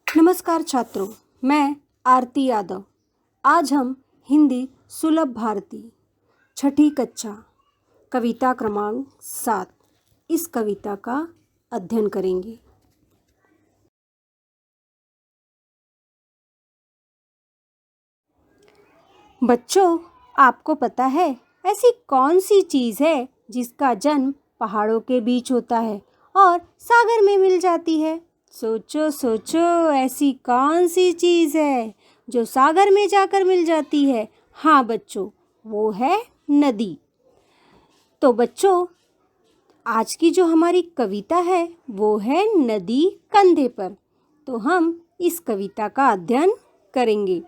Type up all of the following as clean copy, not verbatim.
नमस्कार छात्रों, मैं आरती यादव। आज हम हिंदी सुलभ भारती छठी कक्षा कविता क्रमांक 7 इस कविता का अध्ययन करेंगे। बच्चों, आपको पता है ऐसी कौन सी चीज़ है जिसका जन्म पहाड़ों के बीच होता है और सागर में मिल जाती है? सोचो सोचो, ऐसी कौन सी चीज़ है जो सागर में जाकर मिल जाती है? हाँ बच्चों, वो है नदी। तो बच्चों, आज की जो हमारी कविता है वो है नदी कंधे पर। तो हम इस कविता का अध्ययन करेंगे।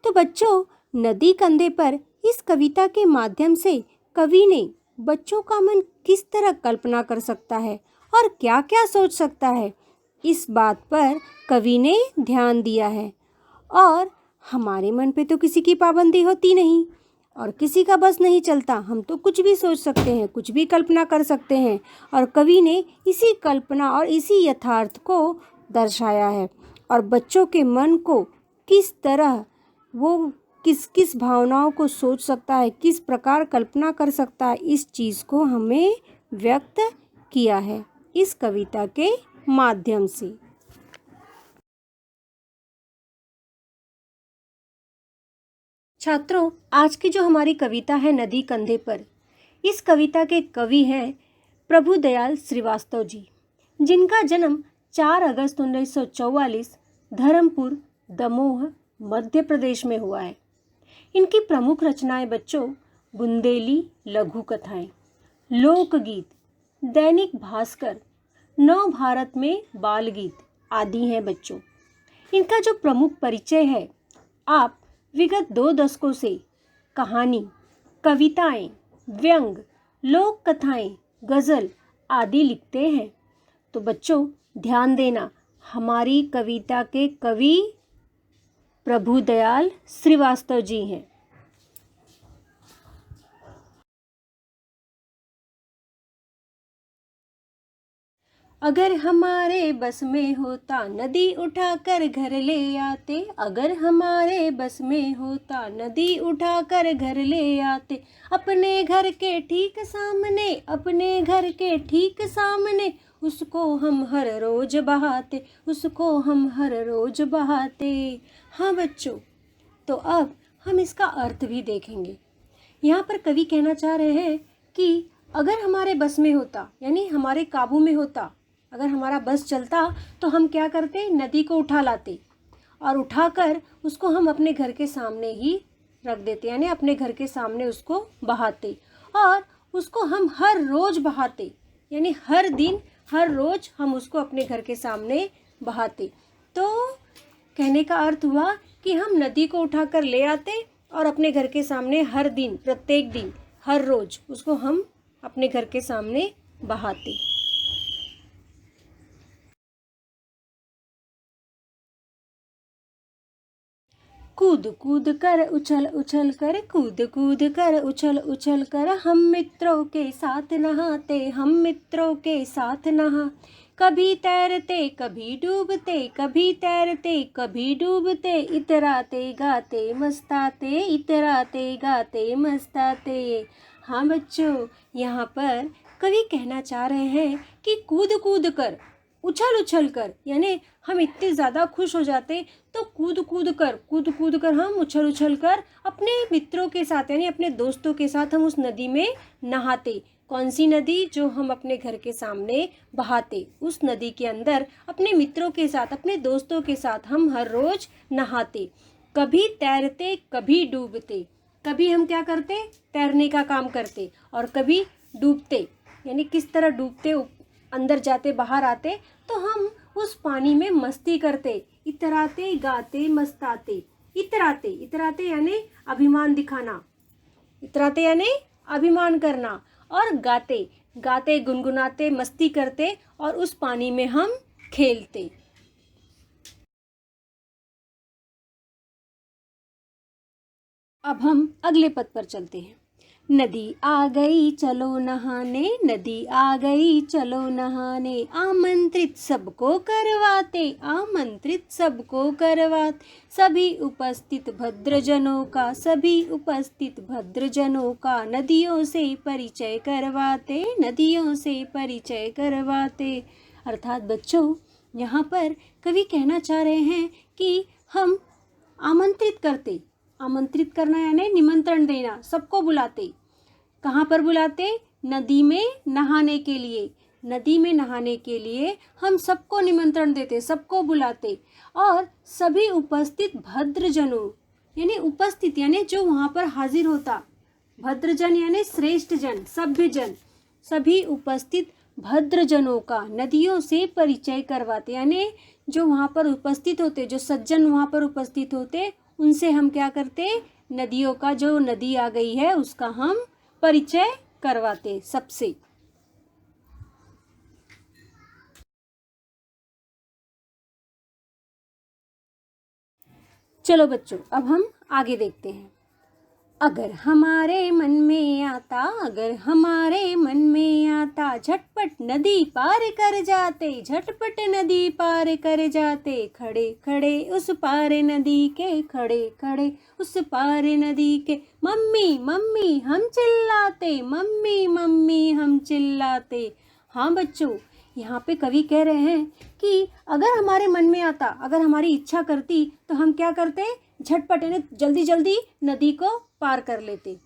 तो बच्चों, नदी कंधे पर इस कविता के माध्यम से कवि ने बच्चों का मन किस तरह कल्पना कर सकता है और क्या क्या सोच सकता है, इस बात पर कवि ने ध्यान दिया है। और हमारे मन पे तो किसी की पाबंदी होती नहीं और किसी का बस नहीं चलता। हम तो कुछ भी सोच सकते हैं, कुछ भी कल्पना कर सकते हैं। और कवि ने इसी कल्पना और इसी यथार्थ को दर्शाया है। और बच्चों के मन को किस तरह वो किस किस भावनाओं को सोच सकता है, किस प्रकार कल्पना कर सकता है, इस चीज़ को हमें व्यक्त किया है इस कविता के माध्यम से। छात्रों, आज की जो हमारी कविता है नदी कंधे पर, इस कविता के कवि हैं प्रभुदयाल श्रीवास्तव जी, जिनका जन्म 4 अगस्त 1944 धर्मपुर, दमोह, मध्य प्रदेश में हुआ है। इनकी प्रमुख रचनाएं बच्चों बुंदेली लघु कथाएं, लोकगीत, दैनिक भास्कर, नव भारत में बाल गीत आदि हैं बच्चों। इनका जो प्रमुख परिचय है, आप विगत 2 दशकों से कहानी, कविताएं, व्यंग, लोक कथाएं, गज़ल आदि लिखते हैं। तो बच्चों ध्यान देना, हमारी कविता के कवि प्रभुदयाल श्रीवास्तव जी हैं। अगर हमारे बस में होता नदी उठाकर घर ले आते, अगर हमारे बस में होता नदी उठाकर घर ले आते, अपने घर के ठीक सामने, अपने घर के ठीक सामने उसको हम हर रोज बहाते, उसको हम हर रोज बहाते। हाँ बच्चों, तो अब हम इसका अर्थ भी देखेंगे। यहाँ पर कवि कहना चाह रहे हैं कि अगर हमारे बस में होता, यानी हमारे काबू में होता, अगर हमारा बस चलता तो हम क्या करते, नदी को उठा लाते और उठाकर उसको हम अपने घर के सामने ही रख देते, यानी अपने घर के सामने उसको बहाते और उसको हम हर रोज बहाते, यानी हर दिन हर रोज हम उसको अपने घर के सामने बहाते। तो कहने का अर्थ हुआ कि हम नदी को उठाकर ले आते और अपने घर के सामने हर दिन, प्रत्येक दिन, हर रोज उसको हम अपने घर के सामने बहाते। कूद कूद कर उछल उछल कर, कूद कूद कर उछल उछल कर, हम मित्रों के साथ नहाते, हम मित्रों के साथ नहा, कभी तैरते कभी डूबते, कभी तैरते कभी डूबते, इतराते गाते मस्ताते, इतराते गाते मस्ताते। हाँ बच्चों, यहाँ पर कवि कहना चाह रहे हैं कि कूद कूद कर, उछल उछल कर, यानी हम इतने ज़्यादा खुश हो जाते तो कूद कूद कर हम उछल उछल कर अपने मित्रों के साथ, यानी अपने दोस्तों के साथ हम उस नदी में नहाते। कौन सी नदी? जो हम अपने घर के सामने बहाते, उस नदी के अंदर अपने मित्रों के साथ, अपने दोस्तों के साथ हम हर रोज नहाते। कभी तैरते कभी डूबते, कभी हम क्या करते, तैरने का काम करते और कभी डूबते, यानी किस तरह डूबते, अंदर जाते बाहर आते, तो हम उस पानी में मस्ती करते, इतराते गाते मस्ताते। इतराते, इतराते यानी अभिमान दिखाना, इतराते यानी अभिमान करना, और गाते, गाते गुनगुनाते मस्ती करते और उस पानी में हम खेलते। अब हम अगले पद पर चलते हैं। नदी आ गई चलो नहाने, नदी आ गई चलो नहाने, आमंत्रित सबको करवाते, आमंत्रित सबको करवाते, सभी उपस्थित भद्रजनों का, सभी उपस्थित भद्रजनों का नदियों से परिचय करवाते, नदियों से परिचय करवाते। अर्थात बच्चों, यहाँ पर कवि कहना चाह रहे हैं कि हम आमंत्रित करते, आमंत्रित करना यानी निमंत्रण देना, सबको बुलाते। कहाँ पर बुलाते? नदी में नहाने के लिए, नदी में नहाने के लिए हम सबको निमंत्रण देते, सबको बुलाते। और सभी उपस्थित भद्रजनों यानी उपस्थित यानी जो वहाँ पर हाजिर होता, भद्रजन यानी श्रेष्ठ जन, सभ्य जन, सभी उपस्थित भद्रजनों का नदियों से परिचय करवाते, यानी जो वहाँ पर उपस्थित होते, जो सज्जन वहाँ पर उपस्थित होते, उनसे हम क्या करते? नदियों का, जो नदी आ गई है उसका हम परिचय करवाते सबसे। चलो बच्चों, अब हम आगे देखते हैं। अगर हमारे मन में आता, अगर हमारे मन में आता, झटपट नदी पार कर जाते, झटपट नदी पार कर जाते, खड़े खड़े उस पार नदी के, खड़े खड़े उस पार नदी के, मम्मी मम्मी हम चिल्लाते, मम्मी मम्मी हम चिल्लाते। हाँ बच्चों, यहाँ पे कवि कह रहे हैं कि अगर हमारे मन में आता, अगर हमारी इच्छा करती तो हम क्या करते? झटपट यानी जल्दी जल्दी नदी को पार कर लेते,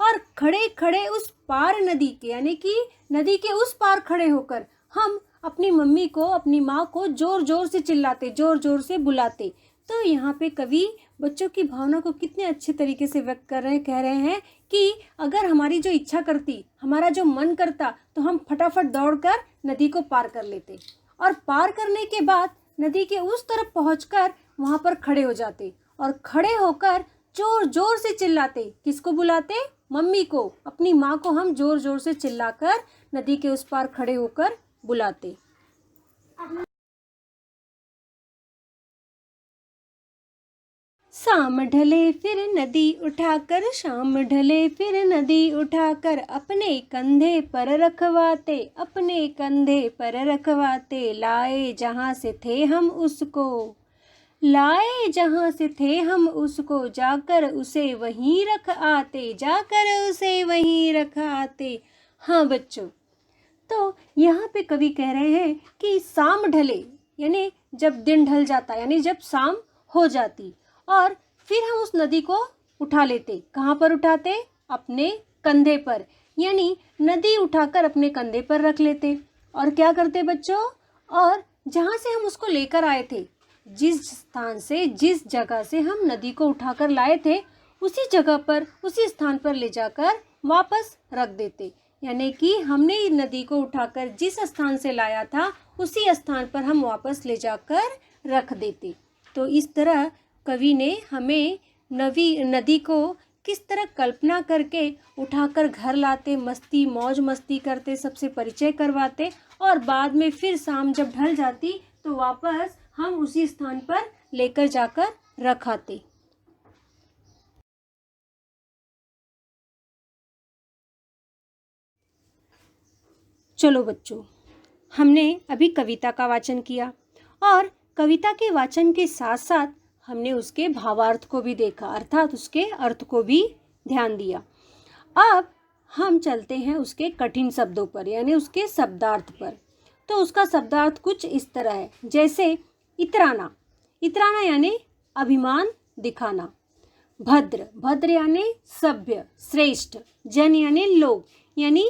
और खड़े खड़े उस पार नदी के यानी कि नदी के उस पार खड़े होकर हम अपनी मम्मी को, अपनी माँ को जोर जोर से चिल्लाते, जोर जोर से बुलाते। तो यहाँ पे कवि बच्चों की भावना को कितने अच्छे तरीके से व्यक्त कर रहे हैं, कह रहे हैं कि अगर हमारी जो इच्छा करती, हमारा जो मन करता, तो हम फटाफट दौड़कर नदी को पार कर लेते, और पार करने के बाद नदी के उस तरफ पहुंचकर वहाँ पर खड़े हो जाते, और खड़े होकर जोर जोर से चिल्लाते। किसको बुलाते? मम्मी को, अपनी माँ को हम जोर जोर से चिल्लाकर नदी के उस पार खड़े होकर बुलाते। शाम ढले फिर नदी उठाकर, शाम ढले फिर नदी उठाकर, अपने कंधे पर रखवाते, अपने कंधे पर रखवाते, लाए जहाँ से थे हम उसको, लाए जहाँ से थे हम उसको, जाकर उसे वहीं रख आते, जाकर उसे वहीं रख आते। हाँ बच्चों, तो यहाँ पे कवि कह रहे हैं कि शाम ढले यानी जब दिन ढल जाता, यानी जब शाम हो जाती, और फिर हम उस नदी को उठा लेते। कहाँ पर उठाते? अपने कंधे पर, यानी नदी उठाकर अपने कंधे पर रख लेते। और क्या करते बच्चों? और जहाँ से हम उसको लेकर आए थे, जिस स्थान से, जिस जगह से हम नदी को उठाकर लाए थे, उसी जगह पर, उसी स्थान पर ले जाकर वापस रख देते। यानी कि हमने नदी को उठाकर जिस स्थान से लाया था, उसी स्थान पर हम वापस ले जाकर रख देते। तो इस तरह कवि ने हमें नदी को किस तरह कल्पना करके उठाकर घर लाते, मस्ती मौज मस्ती करते, सबसे परिचय करवाते, और बाद में फिर शाम जब ढल जाती तो वापस हम उसी स्थान पर लेकर जाकर रखाते। चलो बच्चों, हमने अभी कविता का वाचन किया, और कविता के वाचन के साथ साथ हमने उसके भावार्थ को भी देखा, अर्थात उसके अर्थ को भी ध्यान दिया। अब हम चलते हैं उसके कठिन शब्दों पर, यानी उसके शब्दार्थ पर। तो उसका शब्दार्थ कुछ इस तरह है, जैसे इतराना, इतराना यानी अभिमान दिखाना, भद्र, भद्र यानी सभ्य, श्रेष्ठ, जन यानी लोग, यानी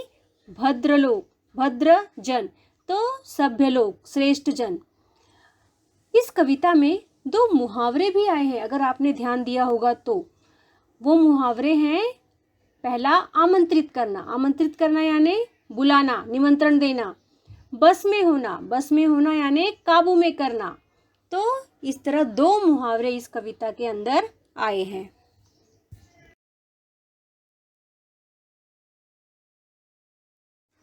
भद्र लोग, भद्र जन, तो सभ्य लोग, श्रेष्ठ जन। इस कविता में दो मुहावरे भी आए हैं, अगर आपने ध्यान दिया होगा तो। वो मुहावरे हैं, पहला आमंत्रित करना, आमंत्रित करना यानी बुलाना, निमंत्रण देना, बस में होना, बस में होना यानी काबू में करना। तो इस तरह दो मुहावरे इस कविता के अंदर आए हैं।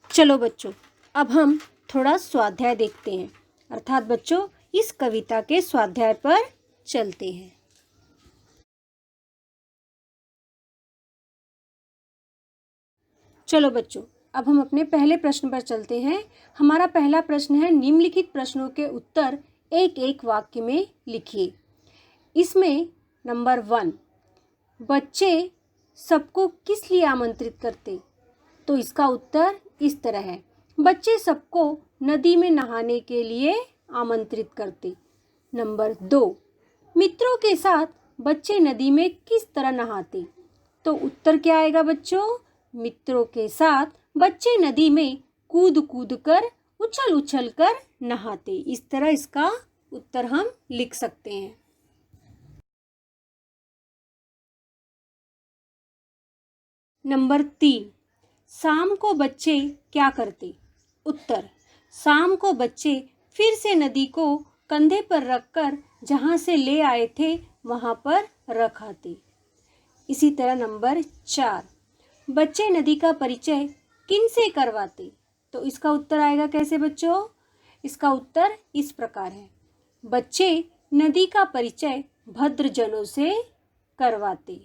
चलो बच्चों, अब हम थोड़ा स्वाध्याय देखते हैं, अर्थात बच्चों इस कविता के स्वाध्याय पर चलते हैं। चलो बच्चों, अब हम अपने पहले प्रश्न पर चलते हैं। हमारा पहला प्रश्न है, निम्नलिखित प्रश्नों के उत्तर एक एक वाक्य में लिखिए। इसमें नंबर 1, बच्चे सबको किस लिए आमंत्रित करते? तो इसका उत्तर इस तरह है, बच्चे सबको नदी में नहाने के लिए आमंत्रित करते। नंबर 2, मित्रों के साथ बच्चे नदी में किस तरह नहाते? तो उत्तर क्या आएगा बच्चों? मित्रों के साथ बच्चे नदी में कूद कूद कर, उछल उछल कर नहाते। इस तरह इसका उत्तर हम लिख सकते हैं। नंबर 3, शाम को बच्चे क्या करते? उत्तर, शाम को बच्चे फिर से नदी को कंधे पर रखकर जहाँ से ले आए थे वहाँ पर रख आते। इसी तरह नंबर 4, बच्चे नदी का परिचय किन से करवाते? तो इसका उत्तर आएगा कैसे बच्चों? इसका उत्तर इस प्रकार है, बच्चे नदी का परिचय भद्रजनों से करवाते।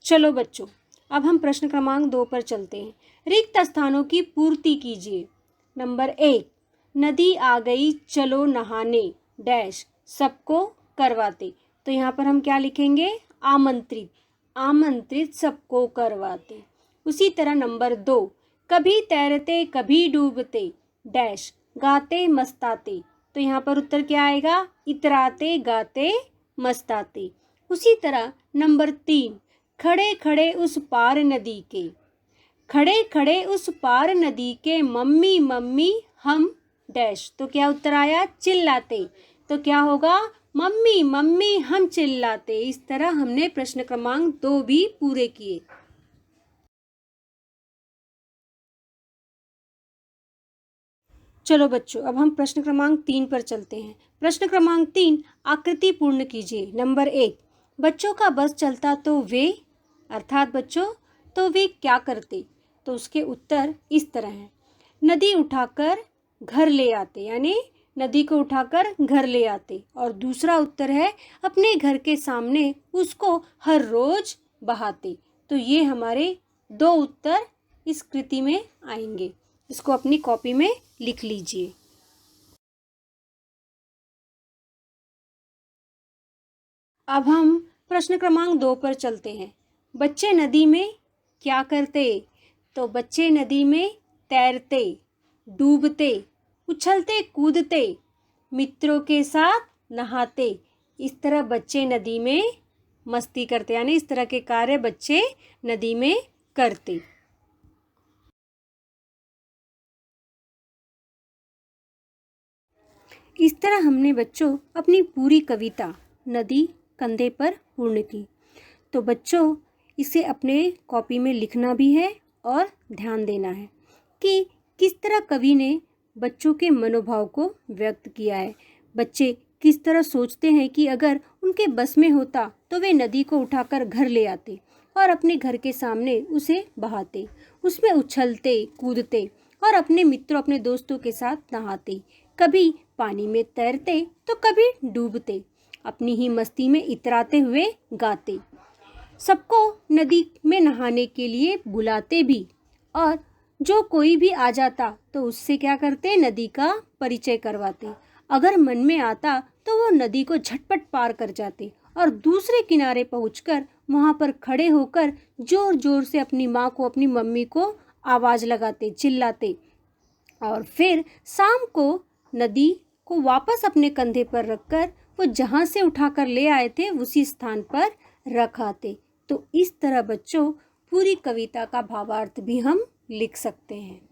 चलो बच्चों, अब हम प्रश्न क्रमांक 2 पर चलते हैं। रिक्त स्थानों की पूर्ति कीजिए। नंबर 1, नदी आ गई चलो नहाने डैश सबको करवाते। तो यहाँ पर हम क्या लिखेंगे? आमंत्रित, आमंत्रित सबको करवाते। उसी तरह नंबर 2, कभी तैरते कभी डूबते डैश गाते मस्ताते। तो यहाँ पर उत्तर क्या आएगा? इतराते गाते मस्ताते। उसी तरह नंबर 3, खड़े खड़े उस पार नदी के, खड़े खड़े उस पार नदी के मम्मी मम्मी हम डैश। तो क्या उत्तर आया? चिल्लाते। तो क्या होगा? मम्मी मम्मी हम चिल्लाते। इस तरह हमने प्रश्न क्रमांक 2 भी पूरे किए। चलो बच्चों, अब हम प्रश्न क्रमांक 3 पर चलते हैं। प्रश्न क्रमांक 3, आकृति पूर्ण कीजिए। नंबर 1, बच्चों का बस चलता तो वे, अर्थात बच्चों तो वे क्या करते? तो उसके उत्तर इस तरह हैं, नदी उठाकर घर ले आते, यानी नदी को उठाकर घर ले आते। और दूसरा उत्तर है, अपने घर के सामने उसको हर रोज बहाते। तो ये हमारे 2 उत्तर इस कृति में आएंगे। इसको अपनी कॉपी में लिख लीजिए। अब हम प्रश्न क्रमांक 2 पर चलते हैं। बच्चे नदी में क्या करते? तो बच्चे नदी में तैरते, डूबते, उछलते कूदते, मित्रों के साथ नहाते। इस तरह बच्चे नदी में मस्ती करते, यानी इस तरह के कार्य बच्चे नदी में करते। इस तरह हमने बच्चों अपनी पूरी कविता नदी कंधे पर पूर्ण की। तो बच्चों इसे अपने कॉपी में लिखना भी है और ध्यान देना है कि किस तरह कवि ने बच्चों के मनोभाव को व्यक्त किया है। बच्चे किस तरह सोचते हैं कि अगर उनके बस में होता तो वे नदी को उठाकर घर ले आते और अपने घर के सामने उसे बहाते, उसमें उछलते कूदते और अपने मित्रों अपने दोस्तों के साथ नहाते, कभी पानी में तैरते तो कभी डूबते, अपनी ही मस्ती में इतराते हुए गाते, सबको नदी में नहाने के लिए बुलाते भी, और जो कोई भी आ जाता तो उससे क्या करते? नदी का परिचय करवाते। अगर मन में आता तो वो नदी को झटपट पार कर जाते और दूसरे किनारे पहुंचकर वहाँ पर खड़े होकर जोर जोर से अपनी माँ को, अपनी मम्मी को आवाज़ लगाते, चिल्लाते, और फिर शाम को नदी को वापस अपने कंधे पर रखकर वो जहाँ से उठाकर ले आए थे उसी स्थान पर रख आते। तो इस तरह बच्चों पूरी कविता का भावार्थ भी हम लिख सकते हैं।